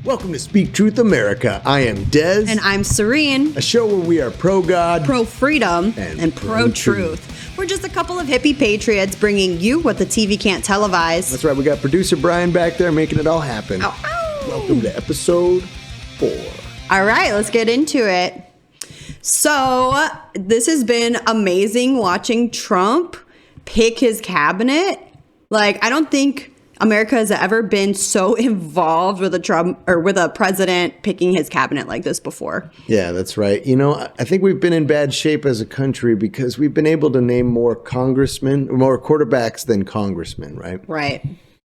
Welcome to Speak Truth America. I am Dez. And I'm Serene. A show where we are pro-God, pro-freedom, and pro-truth. We're just a couple of hippie patriots bringing you what the TV can't televise. That's right. We got producer Brian back there making it all happen. Ow, ow. Welcome to episode 4. All right, let's get into it. So this has been amazing watching Trump pick his cabinet. Like, I don't think America has ever been so involved with a Trump or with a president picking his cabinet like this before. Yeah, that's right. You know, I think we've been in bad shape as a country because we've been able to name more quarterbacks than congressmen, right? Right.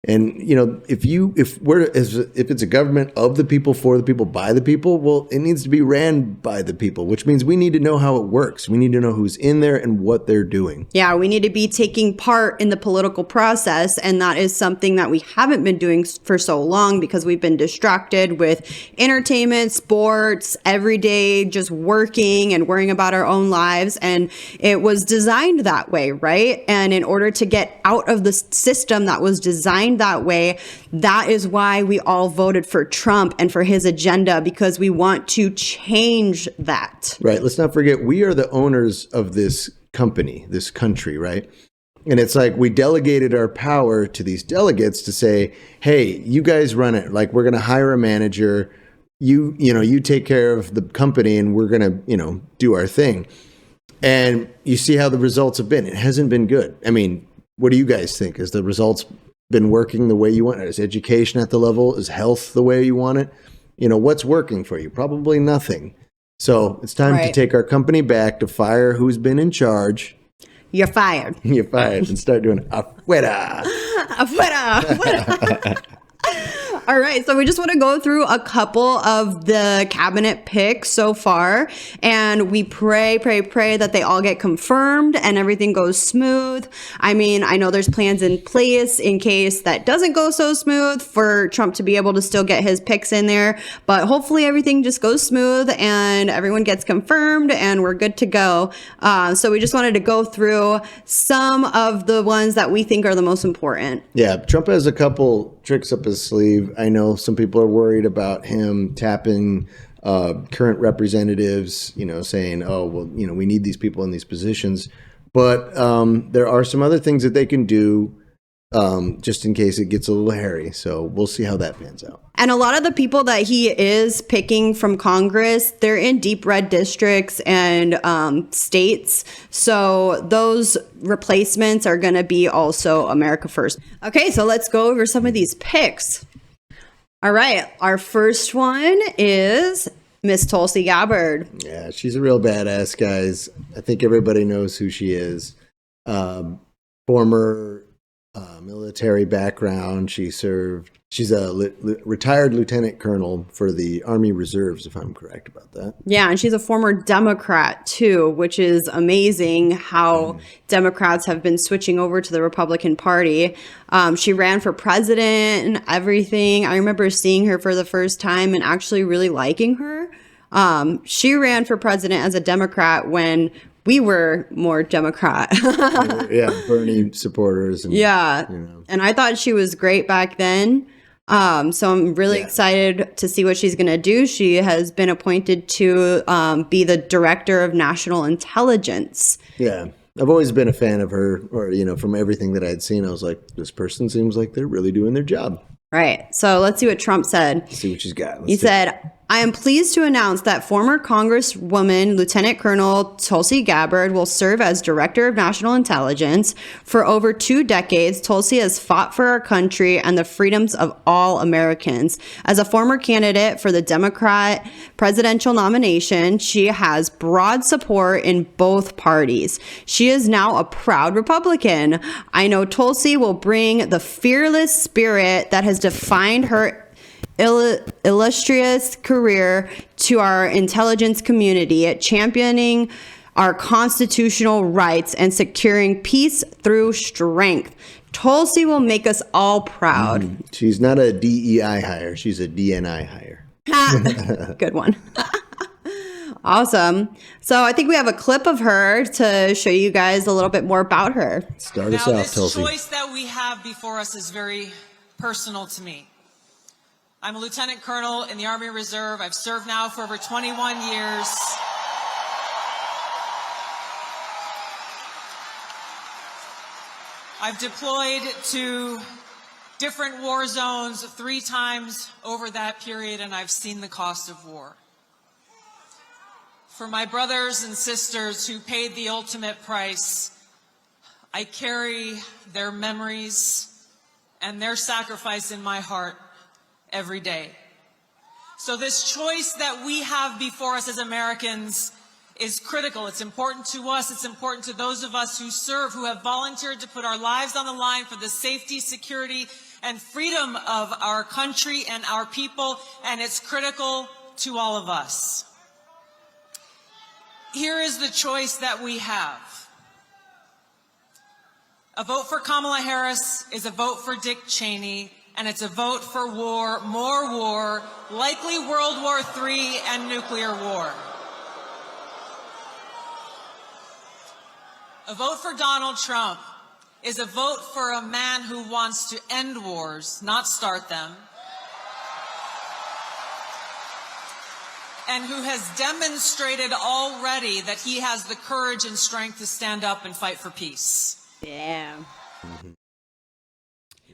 And, you know, if it's a government of the people, for the people, by the people, well, it needs to be ran by the people, which means we need to know how it works. We need to know who's in there and what they're doing. Yeah, we need to be taking part in the political process. And that is something that we haven't been doing for so long because we've been distracted with entertainment, sports, every day, just working and worrying about our own lives. And it was designed that way, right? And in order to get out of the system that was designed that way, that is why we all voted for Trump and for his agenda, because we want to change that. Right. Let's not forget, we are the owners of this company, this country, right? And it's like we delegated our power to these delegates to say, hey, you guys run it. Like, we're going to hire a manager. You take care of the company and we're going to, do our thing. And you see how the results have been. It hasn't been good. I mean, what do you guys think? Has the results been working the way you want it? Is education at the level? Is health the way you want it? What's working for you? Probably nothing. So it's time to take our company back, to fire who's been in charge. You're fired. You're fired. And start doing afuera. Afuera. All right, so we just want to go through a couple of the cabinet picks so far, and we pray that they all get confirmed and everything goes smooth. I mean, I know there's plans in place in case that doesn't go so smooth for Trump to be able to still get his picks in there, but hopefully everything just goes smooth and everyone gets confirmed and we're good to go. So we just wanted to go through some of the ones that we think are the most important. Yeah, Trump has a couple tricks up his sleeve. I know some people are worried about him tapping current representatives, saying, oh, well, we need these people in these positions. But there are some other things that they can do just in case it gets a little hairy. So we'll see how that pans out. And a lot of the people that he is picking from Congress, they're in deep red districts and states. So those replacements are going to be also America First. Okay, so let's go over some of these picks. All right, our first one is Miss Tulsi Gabbard. Yeah, she's a real badass, guys. I think everybody knows who she is. Former military background. She's a retired lieutenant colonel for the Army Reserves, if I'm correct about that. Yeah, and she's a former Democrat, too, which is amazing how Democrats have been switching over to the Republican Party. She ran for president and everything. I remember seeing her for the first time and actually really liking her. She ran for president as a Democrat when we were more Democrat. Yeah, Bernie supporters. And, and I thought she was great back then. So I'm really excited to see what she's going to do. She has been appointed to be the director of national intelligence. Yeah. I've always been a fan of her, or, from everything that I'd seen, I was like, this person seems like they're really doing their job. Right. So let's see what Trump said. Let's see what she's got. He said, I am pleased to announce that former Congresswoman Lieutenant Colonel Tulsi Gabbard will serve as Director of National Intelligence. For over 2 decades, Tulsi has fought for our country and the freedoms of all Americans. As a former candidate for the Democrat presidential nomination, she has broad support in both parties. She is now a proud Republican. I know Tulsi will bring the fearless spirit that has defined her illustrious career to our intelligence community, championing our constitutional rights and securing peace through strength. Tulsi will make us all proud. She's not a DEI hire. She's a DNI hire. Good one. Awesome. So I think we have a clip of her to show you guys a little bit more about her. Start us off, Tulsi. This choice that we have before us is very personal to me. I'm a lieutenant colonel in the Army Reserve. I've served now for over 21 years. I've deployed to different war zones 3 times over that period, and I've seen the cost of war. For my brothers and sisters who paid the ultimate price, I carry their memories and their sacrifice in my heart every day. So this choice that we have before us as Americans is critical. It's important to us. It's important to those of us who serve, who have volunteered to put our lives on the line for the safety, security, and freedom of our country and our people, and it's critical to all of us. Here is the choice that we have. A vote for Kamala Harris is a vote for Dick Cheney, and it's a vote for war, more war, likely World War III and nuclear war. A vote for Donald Trump is a vote for a man who wants to end wars, not start them, and who has demonstrated already that he has the courage and strength to stand up and fight for peace. Yeah. Mm-hmm.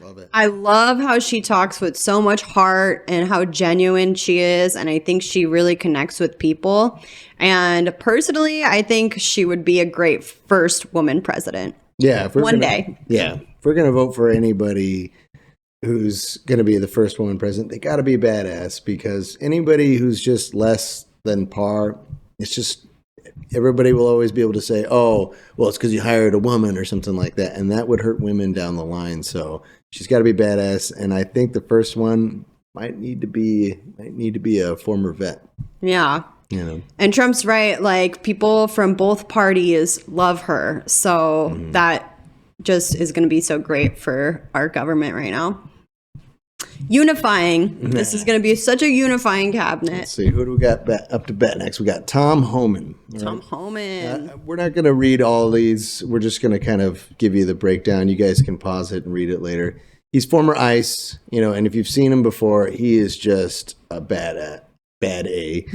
Love it. I love how she talks with so much heart and how genuine she is. And I think she really connects with people. And personally, I think she would be a great first woman president. Yeah. If we're One gonna, day. Yeah. If we're going to vote for anybody who's going to be the first woman president, they got to be badass, because anybody who's just less than par, it's just, everybody will always be able to say, oh, well, it's because you hired a woman or something like that. And that would hurt women down the line. So she's got to be badass. And I think the first one might need to be a former vet. Yeah. You know. And Trump's right. Like, people from both parties love her. So that just is going to be so great for our government right now. Unifying. This is going to be such a unifying cabinet. Let's see, who do we got up to bat next? We got Tom Homan. Tom Homan. We're not going to read all these. We're just going to kind of give you the breakdown. You guys can pause it and read it later. He's former ICE, and if you've seen him before, he is just a bad A.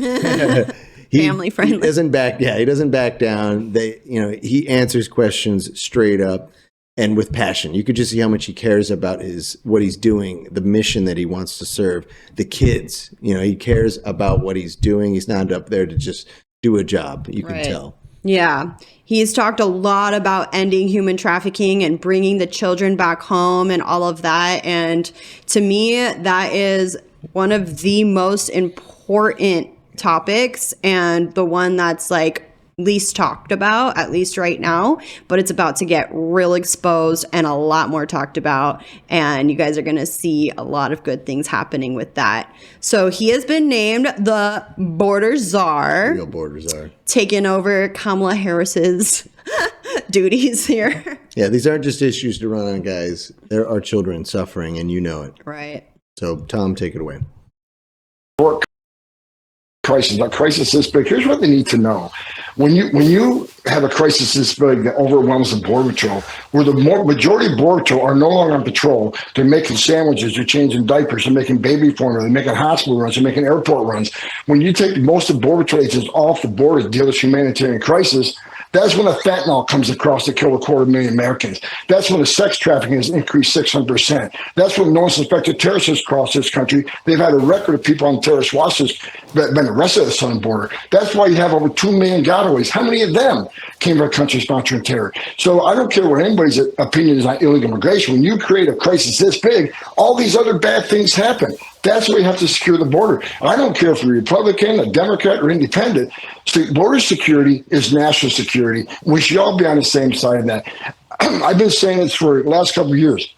Family friendly. He doesn't back. Yeah, he doesn't back down. He answers questions straight up and with passion. You could just see how much he cares about what he's doing, the mission that he wants to serve, the kids. He cares about what he's doing. He's not up there to just do a job. You can tell. Yeah. He's talked a lot about ending human trafficking and bringing the children back home and all of that. And to me, that is one of the most important topics, and the one that's like least talked about, at least right now, but it's about to get real exposed and a lot more talked about, and you guys are going to see a lot of good things happening with that. So he has been named the border czar, Real border czar, taking over Kamala Harris's duties here. Yeah, these aren't just issues to run on, guys. There are children suffering, and you know it. Right. So Tom, take it away. Crisis. A crisis this big. Here's what they need to know: when you have a crisis this big that overwhelms the border patrol, where the majority of border patrol are no longer on patrol, they're making sandwiches, they're changing diapers, they're making baby formula, they're making hospital runs, they're making airport runs. When you take most of border patrol agents off the border to deal with humanitarian crisis, that's when the fentanyl comes across to kill 250,000 Americans. That's when the sex trafficking has increased 600%. That's when no suspected terrorists has crossed this country. They've had a record of people on terrorist watch lists that have been arrested at the southern border. That's why you have over 2 million gotaways. How many of them came from a country sponsoring terror? So I don't care what anybody's opinion is on illegal immigration. When you create a crisis this big, all these other bad things happen. That's why you have to secure the border. I don't care if you're a Republican, a Democrat, or independent. Border security is national security. We should all be on the same side of that. I've been saying this for the last couple of years.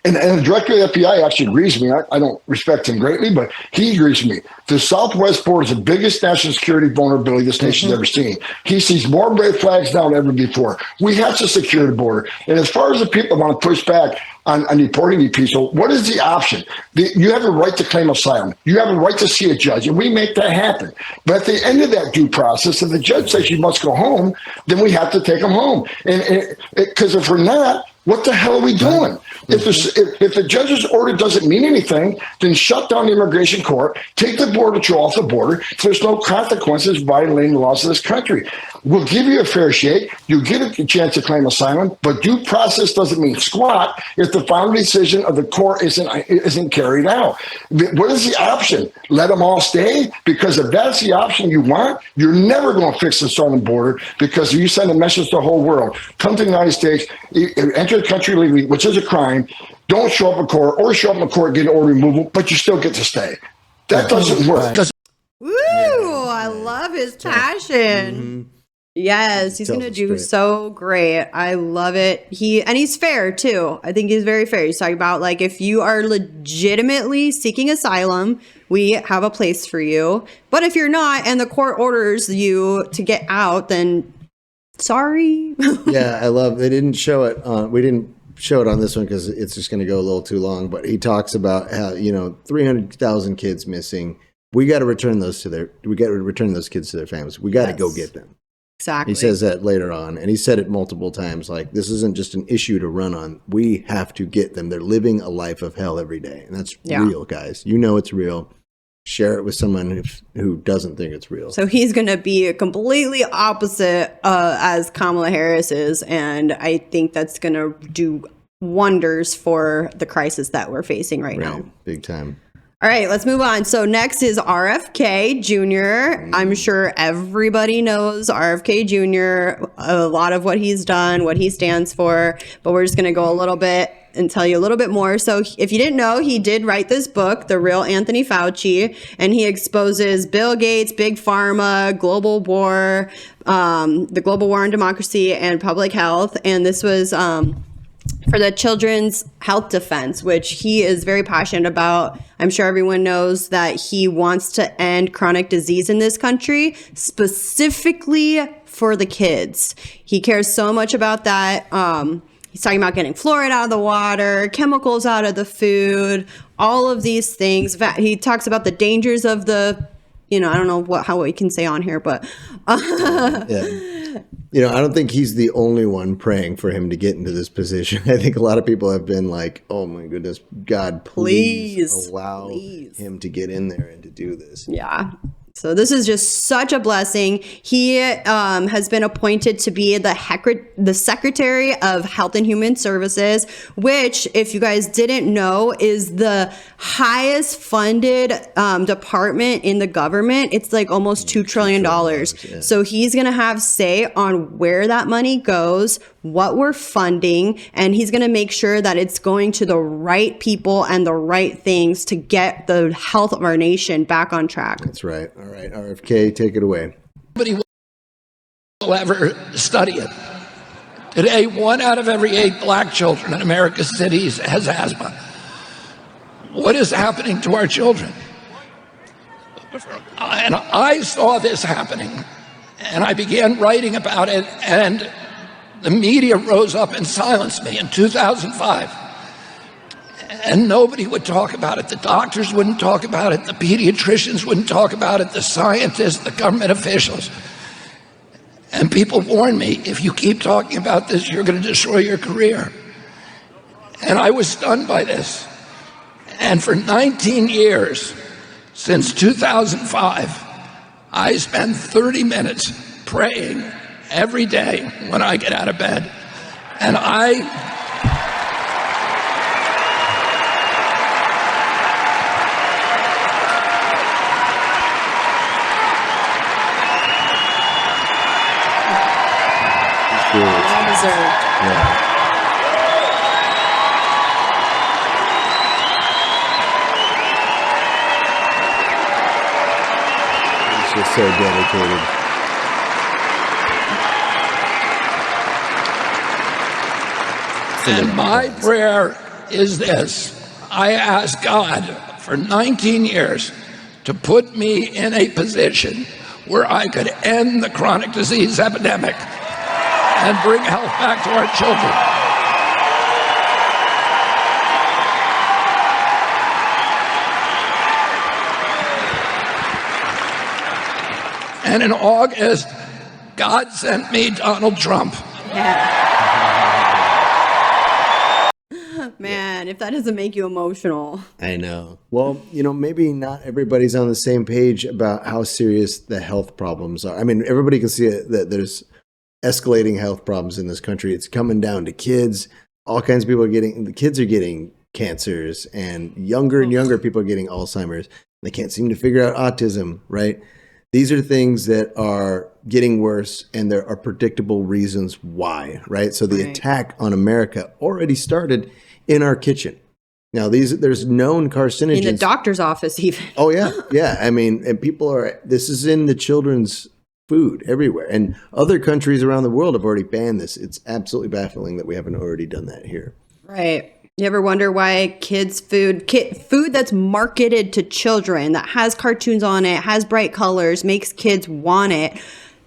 And the director of the FBI actually agrees with me. I don't respect him greatly, but he agrees with me. The southwest border is the biggest national security vulnerability this nation's ever seen. He sees more red flags now than ever before. We have to secure the border. And as far as the people want to push back on deporting these people, what is the option? You have a right to claim asylum. You have a right to see a judge, and we make that happen. But at the end of that due process, if the judge says you must go home, then we have to take them home. And because if we're not, What the hell are we doing? If the judge's order doesn't mean anything, then shut down the immigration court, take the border patrol off the border. So there's no consequences violating the laws of this country. We'll give you a fair shake. You get a chance to claim asylum, but due process doesn't mean squat if the final decision of the court isn't carried out. What is the option? Let them all stay? Because if that's the option you want, you're never going to fix the southern border, because you send a message to the whole world. Come to the United States, enter the country legally, which is a crime. Don't show up in court, or show up in court, get an order removal, but you still get to stay. That doesn't work. Woo! I love his passion. Yes, he's going to do so great. I love it. He's fair too. I think he's very fair. He's talking about, like, if you are legitimately seeking asylum, we have a place for you. But if you're not, and the court orders you to get out, then sorry. Yeah, I love. They didn't show it. We didn't show it on this one because it's just going to go a little too long. But he talks about how 300,000 kids missing. We got to return those to their. We got to return those kids to their families. We got to go get them. Exactly. He says that later on, and he said it multiple times. Like, this isn't just an issue to run on. We have to get them. They're living a life of hell every day, and that's real, guys. You know it's real. Share it with someone who doesn't think it's real. So he's going to be a completely opposite as Kamala Harris is, and I think that's going to do wonders for the crisis that we're facing right now. Big time. All right, let's move on. So next is RFK Jr. I'm sure everybody knows RFK Jr., a lot of what he's done, what he stands for, but we're just going to go a little bit and tell you a little bit more. So if you didn't know, he did write this book, The Real Anthony Fauci, and he exposes Bill Gates, Big Pharma, global war, the global war on democracy and public health. And this was for the Children's Health Defense, which he is very passionate about. I'm sure everyone knows that he wants to end chronic disease in this country, specifically for the kids. He cares so much about that. He's talking about getting fluoride out of the water, chemicals out of the food, all of these things. He talks about the dangers of the, I don't know how we can say on here, but yeah. I don't think he's the only one praying for him to get into this position. I think a lot of people have been like, oh my goodness, God, please allow him to get in there and to do this. Yeah. So this is just such a blessing. He has been appointed to be the Secretary of Health and Human Services, which, if you guys didn't know, is the highest funded department in the government. It's like almost $2 trillion. Yeah. So he's going to have say on where that money goes, what we're funding, and he's going to make sure that it's going to the right people and the right things to get the health of our nation back on track. That's right. All right, RFK, take it away. Nobody will ever study it. Today, 1 out of every 8 black children in America's cities has asthma. What is happening to our children? And I saw this happening, and I began writing about it, and the media rose up and silenced me in 2005. And nobody would talk about it. The doctors wouldn't talk about it. The pediatricians wouldn't talk about it. The scientists, the government officials. And people warned me, if you keep talking about this, you're going to destroy your career. And I was stunned by this. And for 19 years, since 2005, I spend 30 minutes praying every day when I get out of bed. And well deserved. Yeah. He's just so dedicated. And my prayer is this. I ask God for 19 years to put me in a position where I could end the chronic disease epidemic and bring health back to our children. And in August, God sent me Donald Trump. Yeah. man, if that doesn't make you emotional. I know. Well, maybe not everybody's on the same page about how serious the health problems are. I mean, everybody can see it, that there's escalating health problems in this country. It's coming down to kids. All kinds of people the kids are getting cancers, and younger people are getting Alzheimer's. They can't seem to figure out autism, right? These are things that are getting worse, and there are predictable reasons why, right? So the attack on America already started in our kitchen. Now, there's known carcinogens. In the doctor's office, even. Oh, yeah. Yeah. I mean, and this is in the children's food everywhere. And other countries around the world have already banned this. It's absolutely baffling that we haven't already done that here. Right. You ever wonder why kids' food that's marketed to children, that has cartoons on it, has bright colors, makes kids want it,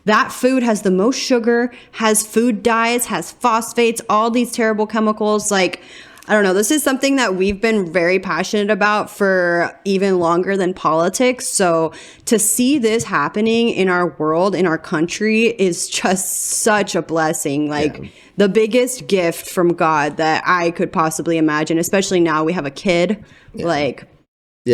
that food has the most sugar, has food dyes, has phosphates, all these terrible chemicals. Like, I don't know. This is something that we've been very passionate about for even longer than politics. So to see this happening in our world, in our country, is just such a blessing. Like the biggest gift from God that I could possibly imagine, especially now we have a kid.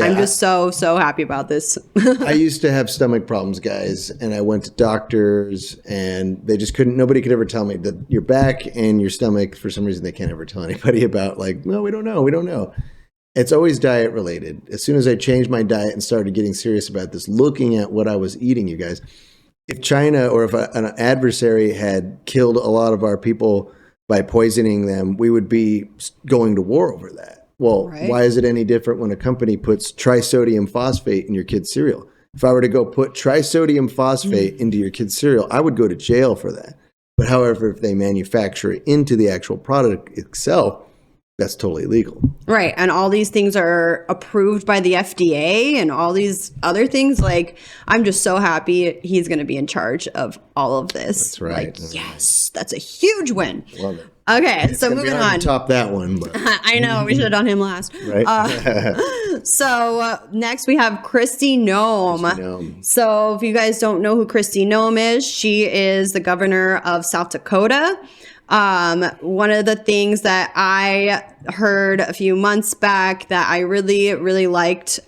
I'm just so happy about this. I used to have stomach problems, guys, and I went to doctors, and nobody could ever tell me that your back and your stomach, for some reason, they can't ever tell anybody about, no, we don't know. It's always diet related. As soon as I changed my diet and started getting serious about this, looking at what I was eating, you guys, if China or if an adversary had killed a lot of our people by poisoning them, we would be going to war over that. Well, why is it any different when a company puts trisodium phosphate in your kid's cereal? If I were to go put trisodium phosphate into your kid's cereal, I would go to jail for that. But however, if they manufacture it into the actual product itself, that's totally legal. Right. And all these things are approved by the FDA and all these other things. I'm just so happy he's going to be in charge of all of this. That's right. That's a huge win. Love it. Okay, so moving on. Top that one. But. I know, we should have done him last. Right. So next we have Kristi Noem. So if you guys don't know who Kristi Noem is, she is the governor of South Dakota. One of the things that I heard a few months back that I really, really liked,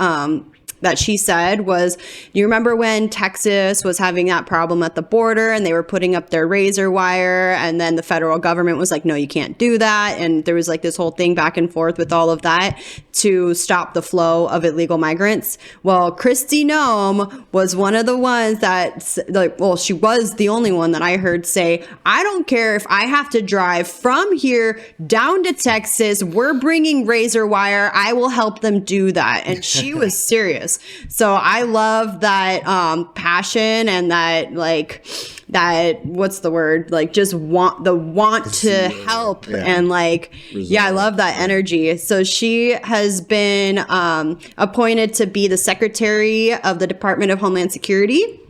that she said was, you remember when Texas was having that problem at the border and they were putting up their razor wire, and then the federal government was like, no, you can't do that. And there was this whole thing back and forth with all of that to stop the flow of illegal migrants. Well, Kristi Noem was one of the ones that, she was the only one that I heard say, I don't care if I have to drive from here down to Texas, we're bringing razor wire, I will help them do that. And she was serious. So I love that passion and that what's the word? Just want to help. And I love that energy. So she has been appointed to be the Secretary of the Department of Homeland Security.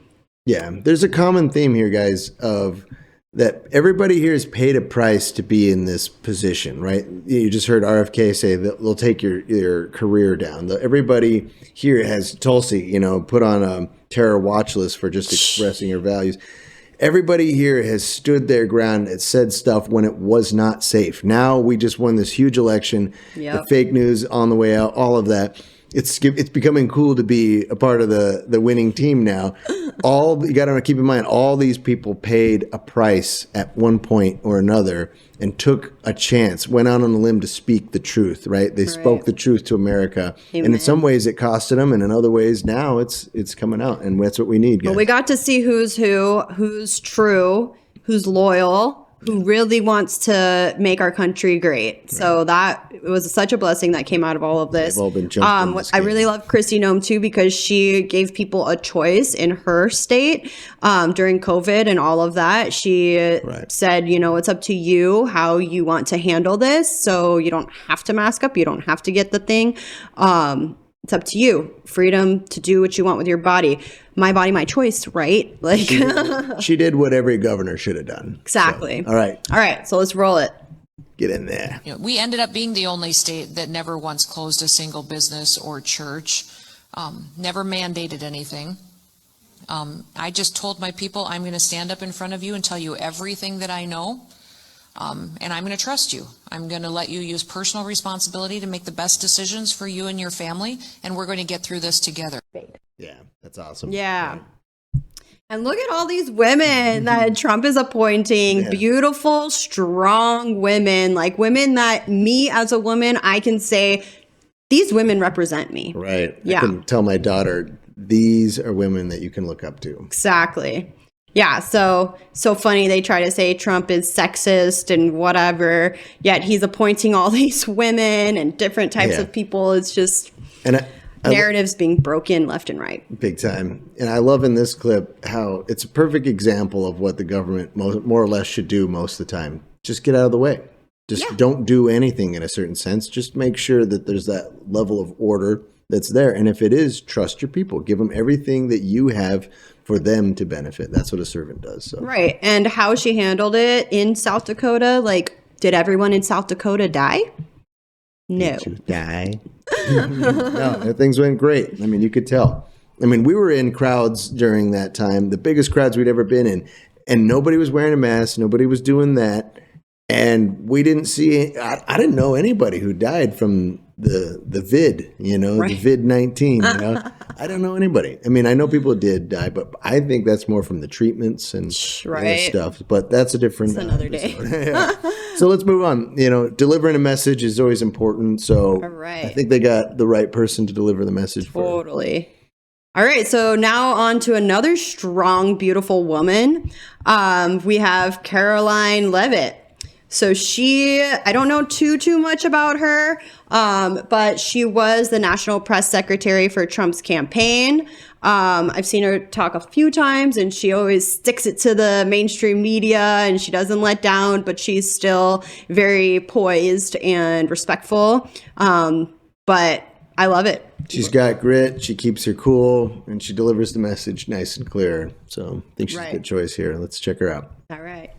Yeah, there's a common theme here, guys, of that everybody here has paid a price to be in this position, right? You just heard RFK say that they'll take your career down. Everybody here has Tulsi, put on a terror watch list for just expressing her values. Everybody here has stood their ground and said stuff when it was not safe. Now we just won this huge election, the fake news on the way out, all of that. It's becoming cool to be a part of the winning team now. You got to keep in mind, all these people paid a price at one point or another and took a chance, went out on a limb to speak the truth, right? They spoke the truth to America. Amen. And in some ways it costed them, and in other ways now it's coming out, and that's what we need, guys. But we got to see who's true, who's loyal, who really wants to make our country great. Right. So that was such a blessing that came out of all of this. They've all been jumping in this game. I really love Kristi Noem too, because she gave people a choice in her state during COVID and all of that. She said, it's up to you how you want to handle this. So you don't have to mask up. You don't have to get the thing. It's up to you. Freedom to do what you want with your body. My body, my choice, right? She did what every governor should have done. Exactly. So, all right. So let's roll it. Get in there. We ended up being the only state that never once closed a single business or church, never mandated anything. I just told my people, I'm going to stand up in front of you and tell you everything that I know. And I'm going to trust you. I'm going to let you use personal responsibility to make the best decisions for you and your family, and we're going to get through this together. Yeah, that's awesome. Yeah. And look at all these women that Trump is appointing. Yeah. Beautiful, strong women, like women that me as a woman, I can say, these women represent me. Right. Yeah. I can tell my daughter, these are women that you can look up to. Exactly. Yeah, so funny. They try to say Trump is sexist and whatever, yet he's appointing all these women and different types of people. It's just narratives being broken left and right. Big time. And I love in this clip how it's a perfect example of what the government more or less should do most of the time. Just get out of the way. Just don't do anything in a certain sense. Just make sure that there's that level of order that's there. And if it is, trust your people. Give them everything that you have for them to benefit. That's what a servant does. So. Right. And how she handled it in South Dakota, like, did everyone in South Dakota die? No. Did you die? No, things went great. I mean, you could tell. I mean, we were in crowds during that time, the biggest crowds we'd ever been in, and nobody was wearing a mask. Nobody was doing that. And we didn't see, I didn't know anybody who died from the vid, Right. the vid-19, I don't know anybody. I mean, I know people did die, but I think that's more from the treatments and other stuff. But that's a different It's another day. Yeah. So let's move on. Delivering a message is always important. So I think they got the right person to deliver the message for. Totally. All right, so now on to another strong, beautiful woman. We have Caroline Leavitt. So I don't know too much about her, but she was the national press secretary for Trump's campaign. I've seen her talk a few times, and she always sticks it to the mainstream media, and she doesn't let down, but she's still very poised and respectful. But I love it. She's got grit, she keeps her cool, and she delivers the message nice and clear. So I think she's a good choice here. Let's check her out. All right.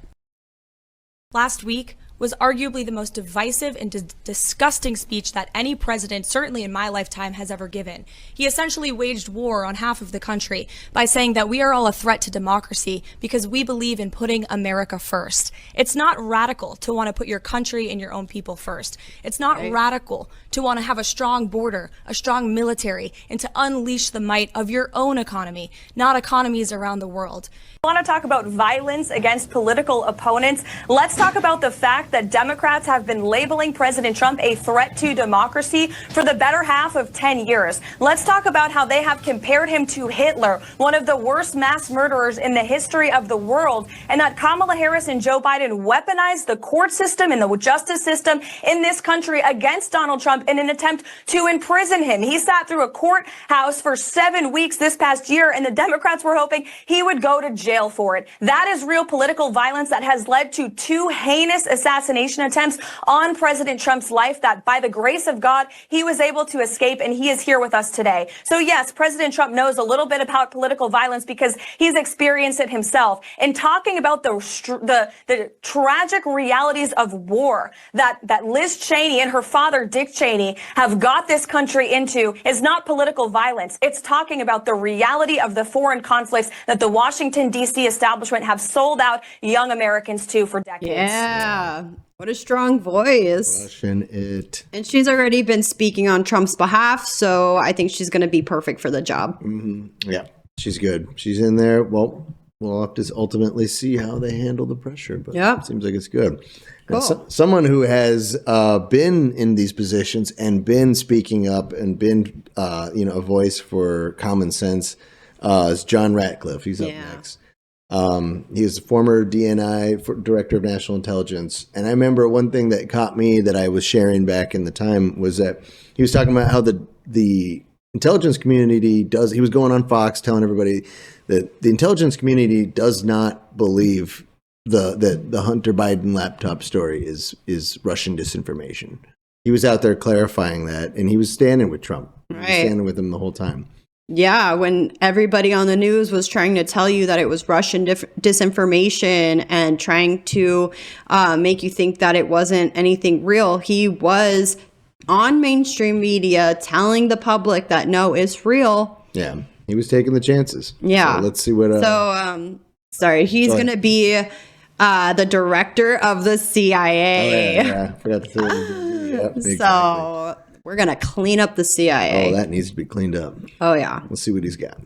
Last week was arguably the most divisive and disgusting speech that any president, certainly in my lifetime, has ever given. He essentially waged war on half of the country by saying that we are all a threat to democracy because we believe in putting America first. It's not radical to want to put your country and your own people first. It's not radical to want to have a strong border, a strong military, and to unleash the might of your own economy, not economies around the world. I want to talk about violence against political opponents. Let's talk about the fact that Democrats have been labeling President Trump a threat to democracy for the better half of 10 years. Let's talk about how they have compared him to Hitler, one of the worst mass murderers in the history of the world, and that Kamala Harris and Joe Biden weaponized the court system and the justice system in this country against Donald Trump in an attempt to imprison him. He sat through a courthouse for 7 weeks this past year, and the Democrats were hoping he would go to jail for it. That is real political violence that has led to 2 heinous assassination attempts on President Trump's life that, by the grace of God, he was able to escape, and he is here with us today. So yes, President Trump knows a little bit about political violence because he's experienced it himself. And talking about the tragic realities of war that Liz Cheney and her father, Dick Cheney, have got this country into is not political violence. It's talking about the reality of the foreign conflicts that the Washington, D.C. establishment have sold out young Americans to for decades. Yeah. What a strong voice. Russian it. And she's already been speaking on Trump's behalf, so I think she's going to be perfect for the job. Mm-hmm. Yeah, she's good. She's in there. Well, we'll have to ultimately see how they handle the pressure, but it seems like it's good. Cool. And someone who has been in these positions and been speaking up and been, a voice for common sense is John Ratcliffe. He's up next. He was a former DNI director of national intelligence. And I remember one thing that caught me that I was sharing back in the time was that he was talking about how the intelligence community he was going on Fox telling everybody that the intelligence community does not believe that the Hunter Biden laptop story is Russian disinformation. He was out there clarifying that, and he was standing with Trump. He was standing with him the whole time. Yeah, when everybody on the news was trying to tell you that it was Russian disinformation and trying to make you think that it wasn't anything real, he was on mainstream media telling the public that, no, it's real. Yeah, he was taking the chances. Yeah. So let's see what... Sorry, he's going to be The director of the CIA. Oh, yeah. I forgot to say that. Yep, So exactly. we're going to clean up the CIA. Oh, that needs to be cleaned up. Oh, yeah. Let's see what he's got.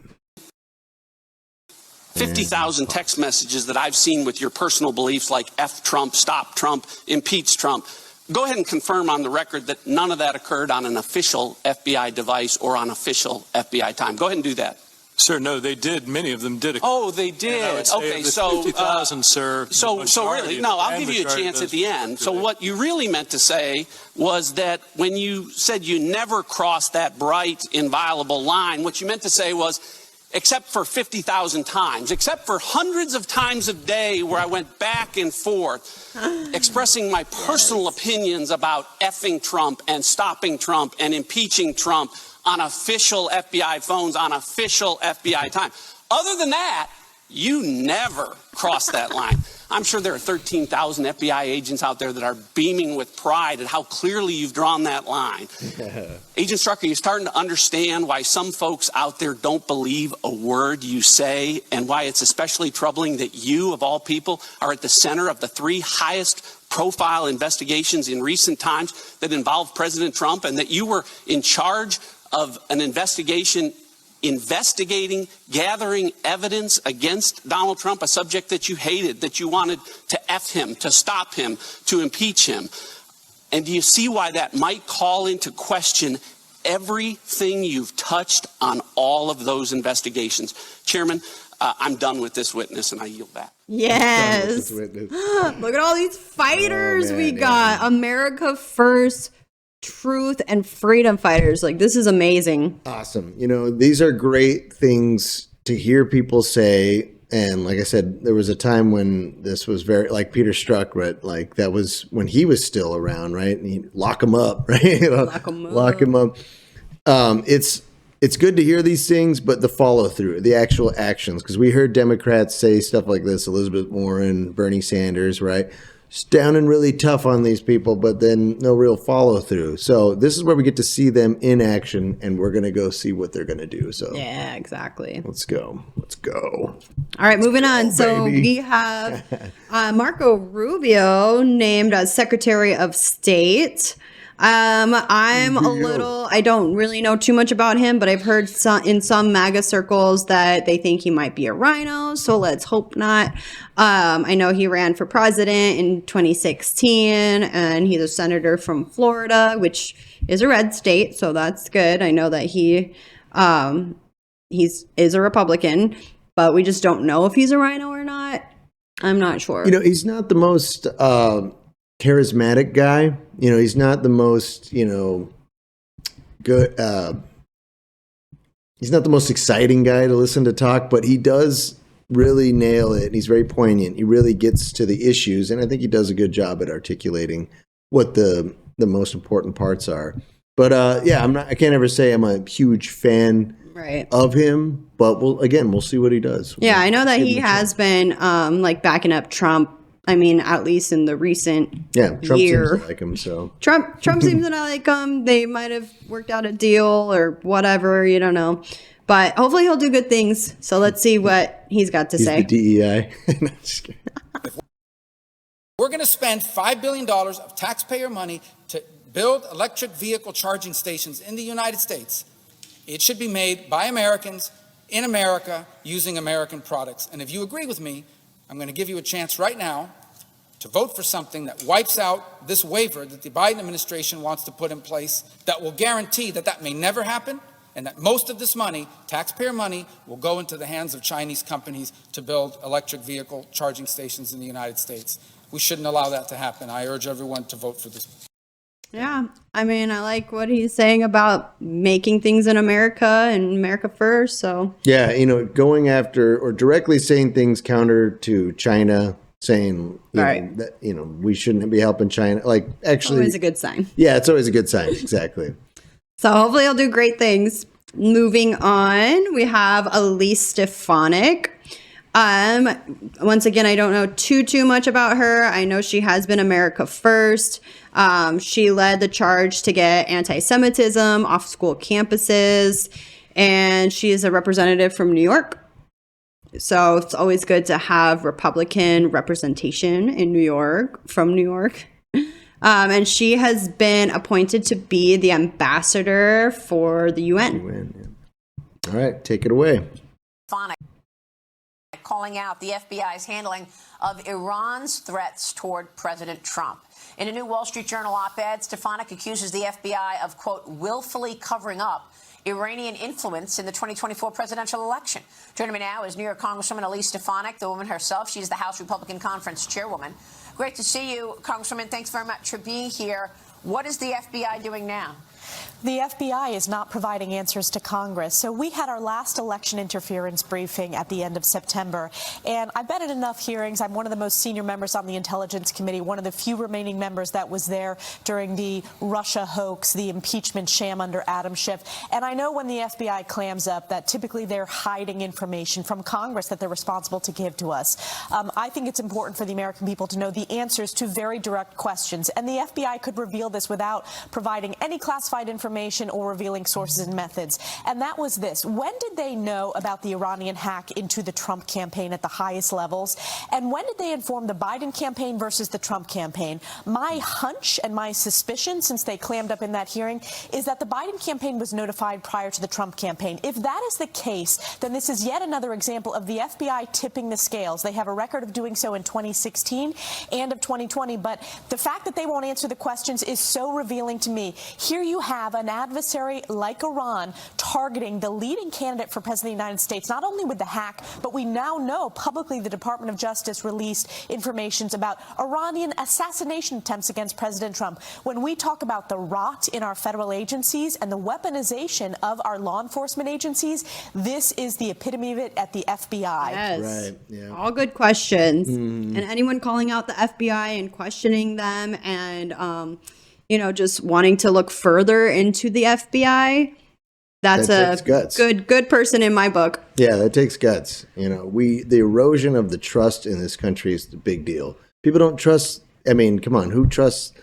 50,000 text messages that I've seen with your personal beliefs like F Trump, stop Trump, impeach Trump. Go ahead and confirm on the record that none of that occurred on an official FBI device or on official FBI time. Go ahead and do that. Sir, no, they did. Many of them did. Oh, they did. Okay, so 50,000, sir. So really, no, I'll give you a chance at the end. So what you really meant to say was that when you said you never crossed that bright, inviolable line, what you meant to say was, except for 50,000 times, except for hundreds of times a day where I went back and forth expressing my personal opinions about effing Trump and stopping Trump and impeaching Trump on official FBI phones on official FBI time. Other than that, you never cross that line. I'm sure there are 13,000 FBI agents out there that are beaming with pride at how clearly you've drawn that line. Agent Strucker, you're starting to understand why some folks out there don't believe a word you say, and why it's especially troubling that you, of all people, are at the center of the 3 highest profile investigations in recent times that involve President Trump, and that you were in charge of an investigation investigating, gathering evidence against Donald Trump, a subject that you hated, that you wanted to F him, to stop him, to impeach him. And do you see why that might call into question everything you've touched on all of those investigations? Chairman, I'm done with this witness and I yield back. Yes. Look at all these fighters we got. America first. Truth and freedom fighters. Like, this is amazing. Awesome. You know, these are great things to hear people say. And like I said, there was a time when this was very, like Peter Strzok, right? Like, that was when he was still around, right? And you lock him up, right? Lock him up. It's good to hear these things, but the follow through, the actual actions, because we heard Democrats say stuff like this, Elizabeth Warren, Bernie Sanders, right? Sounding really tough on these people, but then no real follow through. So this is where we get to see them in action, and we're going to go see what they're going to do. So yeah, exactly. Let's go. All right, moving on. So we have Marco Rubio named as Secretary of State. I'm a little, I don't really know too much about him, but I've heard in some MAGA circles that they think he might be a rhino. So let's hope not. I know he ran for president in 2016 and he's a senator from Florida, which is a red state. So that's good. I know that he is a Republican, but we just don't know if he's a rhino or not. I'm not sure. You know, he's not the most, charismatic guy. You know, he's not the most, good. He's not the most exciting guy to listen to talk, but he does really nail it. And he's very poignant. He really gets to the issues. And I think he does a good job at articulating what the most important parts are. But I can't ever say I'm a huge fan of him, but we'll see what he does. I know that he has been backing up Trump. I mean, at least in the recent Trump year. Seems to like him, so Trump seems to not like him. They might have worked out a deal or whatever. You don't know, but hopefully he'll do good things. So let's see what he's got to say. The DEI. No, just kidding. We're going to spend $5 billion of taxpayer money to build electric vehicle charging stations in the United States. It should be made by Americans in America using American products. And if you agree with me, I'm going to give you a chance right now to vote for something that wipes out this waiver that the Biden administration wants to put in place that will guarantee that may never happen and that most of this money, taxpayer money, will go into the hands of Chinese companies to build electric vehicle charging stations in the United States. We shouldn't allow that to happen. I urge everyone to vote for this. Yeah, I mean, I like what he's saying about making things in America and America first. So yeah, going after or directly saying things counter to China, saying that we shouldn't be helping China. Like, actually, always a good sign. Yeah, it's always a good sign. Exactly. So hopefully he'll do great things. Moving on, we have Elise Stefanik. Once again, I don't know too much about her. I know she has been America first. She led the charge to get anti-Semitism off school campuses, and she is a representative from New York. So it's always good to have Republican representation in New York, from New York. And she has been appointed to be the ambassador for the UN. All right, take it away. Calling out the FBI's handling of Iran's threats toward President Trump. In a new Wall Street Journal op-ed, Stefanik accuses the FBI of, quote, willfully covering up Iranian influence in the 2024 presidential election. Joining me now is New York Congresswoman Elise Stefanik, the woman herself. She's the House Republican Conference chairwoman. Great to see you, Congresswoman. Thanks very much for being here. What is the FBI doing now? The FBI is not providing answers to Congress. So we had our last election interference briefing at the end of September, and I've been in enough hearings. I'm one of the most senior members on the Intelligence Committee, one of the few remaining members that was there during the Russia hoax, the impeachment sham under Adam Schiff. And I know when the FBI clams up that typically they're hiding information from Congress that they're responsible to give to us. I think it's important for the American people to know the answers to very direct questions, and the FBI could reveal this without providing any classified information or revealing sources and methods. And that was this. When did they know about the Iranian hack into the Trump campaign at the highest levels? And when did they inform the Biden campaign versus the Trump campaign? My hunch and my suspicion, since they clammed up in that hearing, is that the Biden campaign was notified prior to the Trump campaign. If that is the case, then this is yet another example of the FBI tipping the scales. They have a record of doing so in 2016 and of 2020. But the fact that they won't answer the questions is so revealing to me. Here you have an adversary like Iran targeting the leading candidate for president of the United States, not only with the hack, but we now know publicly the Department of Justice released information about Iranian assassination attempts against President Trump. When we talk about the rot in our federal agencies and the weaponization of our law enforcement agencies, this is the epitome of it at the FBI. Yes. Right. Yeah. All good questions. And anyone calling out the FBI and questioning them and, just wanting to look further into the FBI, that's a guts. good person in my book. Yeah, that takes guts. The erosion of the trust in this country is the big deal. People don't trust. I mean, come on, who trusts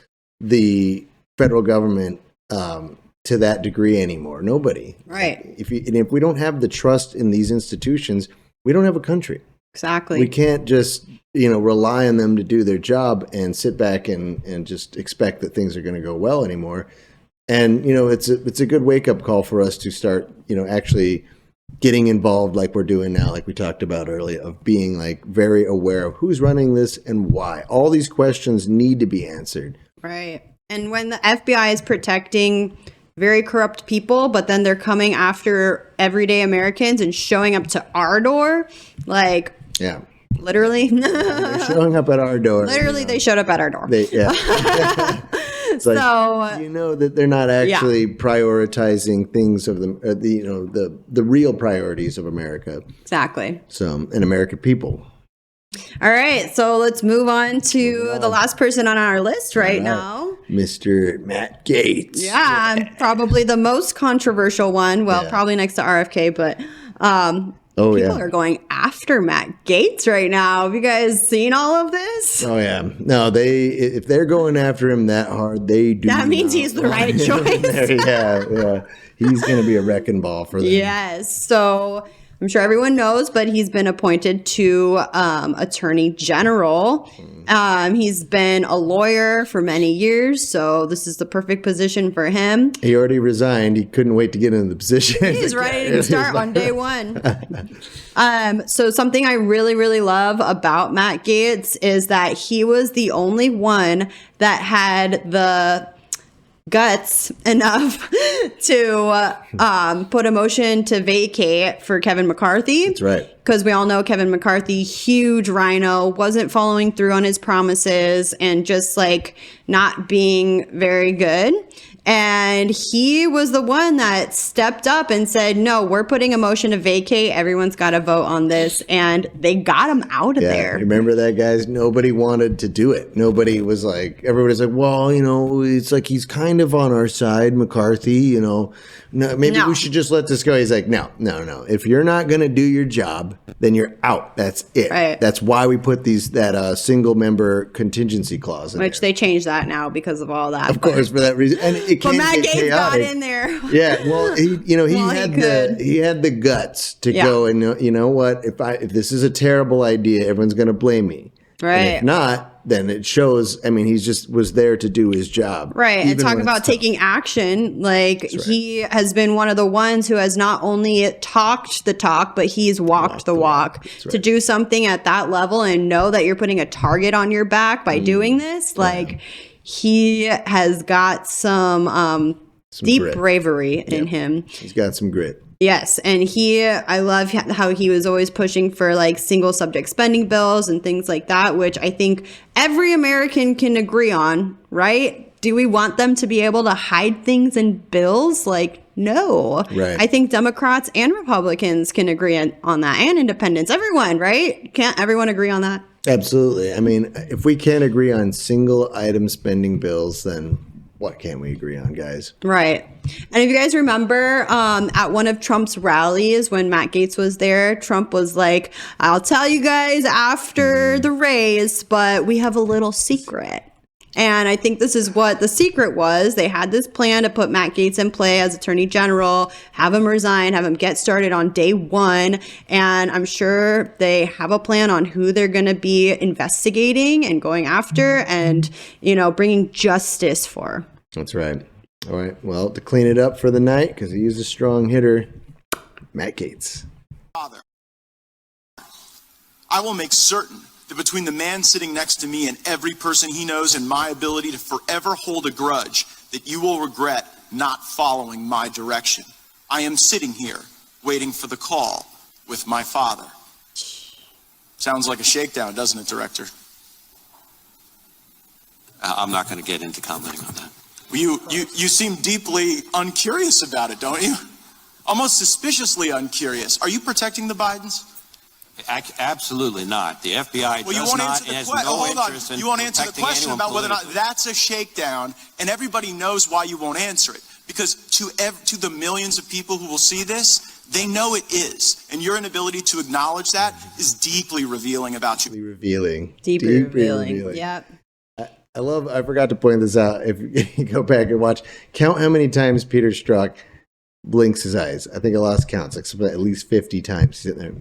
the federal government to that degree anymore? Nobody. Right. If we don't have the trust in these institutions, we don't have a country. Exactly. We can't just rely on them to do their job and sit back and just expect that things are going to go well anymore. And it's a good wake up call for us to start actually getting involved like we're doing now, like we talked about earlier, of being like very aware of who's running this and why. All these questions need to be answered. Right. And when the FBI is protecting very corrupt people, but then they're coming after everyday Americans and showing up to our door, like, yeah, literally. They're showing up at our door. Literally, they showed up at our door. It's like, that they're not actually prioritizing things of the real priorities of America. Exactly. So, and American people. All right, so let's move on to the last person on our list right now. Mr. Matt Gaetz. Yeah, probably the most controversial one. Well, probably next to RFK, but people are going after Matt Gaetz right now. Have you guys seen all of this? Oh, yeah. No, if they're going after him that hard, they do. That means he's the right choice. Yeah. He's going to be a wrecking ball for them. Yes. So I'm sure everyone knows, but he's been appointed to Attorney General. He's been a lawyer for many years, so this is the perfect position for him. He already resigned. He couldn't wait to get into the position. He's ready to start on day one. So something I really, really love about Matt Gaetz is that he was the only one that had the guts enough to put a motion to vacate for Kevin McCarthy. That's right. Because we all know Kevin McCarthy, huge rhino, wasn't following through on his promises and just not being very good. And he was the one that stepped up and said, no, we're putting a motion to vacate. Everyone's got to vote on this. And they got him out of there. Remember that, guys? Nobody wanted to do it. Everybody's like, well, it's like he's kind of on our side, McCarthy, maybe we should just let this go. He's like, no. If you're not going to do your job, then you're out. That's it. Right. That's why we put that single member contingency clause in Which there. they changed that now because of all that. Of course, for that reason. And it can But Matt get Gaetz chaotic. got in there. Yeah, well, he had the guts to go and you know what? If this is a terrible idea, everyone's going to blame me. Right. And if not, then it shows. I mean, he just was there to do his job. Right. And talk about taking action. Like he has been one of the ones who has not only talked the talk, but he's walked the walk. To do something at that level and know that you're putting a target on your back by doing this. Like he has got some deep grit. bravery in him. He's got some grit. Yes, and I love how he was always pushing for like single subject spending bills and things like that, which I think every American can agree on, right? Do we want them to be able to hide things in bills? Like, no. Right. I think Democrats and Republicans can agree on that, and independents, everyone, right? Can't everyone agree on that? Absolutely. I mean, if we can't agree on single item spending bills, then what can we agree on, guys? Right. And if you guys remember at one of Trump's rallies when Matt Gaetz was there, Trump was like, I'll tell you guys after the race, but we have a little secret. And I think this is what the secret was. They had this plan to put Matt Gaetz in play as Attorney General, have him resign, have him get started on day one. And I'm sure they have a plan on who they're going to be investigating and going after and, bringing justice for. That's right. All right. Well, to clean it up for the night, because he's a strong hitter, Matt Gaetz. Father, I will make certain that between the man sitting next to me and every person he knows and my ability to forever hold a grudge, that you will regret not following my direction. I am sitting here waiting for the call with my father. Sounds like a shakedown, doesn't it, Director? I'm not going to get into commenting on that. You seem deeply uncurious about it, don't you? Almost suspiciously uncurious. Are you protecting the Bidens? Absolutely not. The FBI does not and has no interest in you won't answer the question about whether or not that's a shakedown, and everybody knows why you won't answer it. Because to the millions of people who will see this, they know it is. And your inability to acknowledge that is deeply revealing about you. Deeply revealing. Yep. I forgot to point this out. If you go back and watch, count how many times Peter Strzok blinks his eyes. I think I lost count. It's like at least 50 times. Sitting there.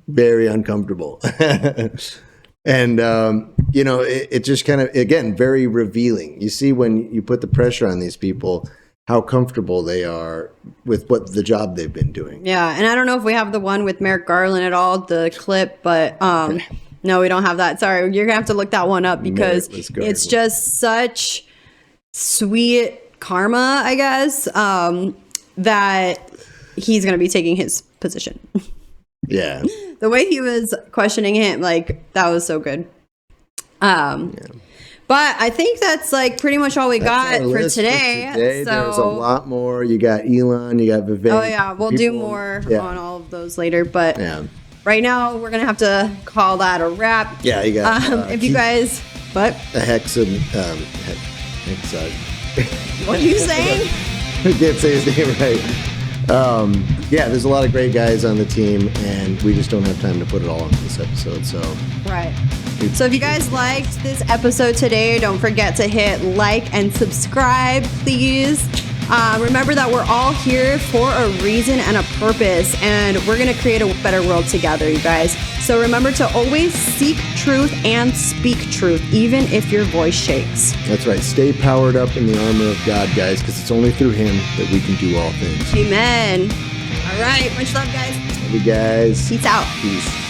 Very uncomfortable. And, it just kind of, again, very revealing. You see when you put the pressure on these people, how comfortable they are with the job they've been doing. Yeah. And I don't know if we have the one with Merrick Garland at all, the clip, but no, we don't have that. Sorry. You're going to have to look that one up because it's just such sweet karma, I guess, that he's going to be taking his position. Yeah. The way he was questioning him, like, that was so good. But I think that's like pretty much all we got for today. So there's a lot more. You got Elon, you got Vivek. Oh yeah, we'll do more on all of those later. But right now we're gonna have to call that a wrap. Yeah, you got. If you guys, what? The hexad. What are you saying? I can't say his name right. There's a lot of great guys on the team, and we just don't have time to put it all into this episode. So right. So if you guys liked this episode today, don't forget to hit like and subscribe, please. Remember that we're all here for a reason and a purpose, and we're going to create a better world together, you guys. So remember to always seek truth and speak truth, even if your voice shakes. That's right. Stay powered up in the armor of God, guys, because it's only through Him that we can do all things. Amen. All right. Much love, guys. Love you guys. Peace out. Peace.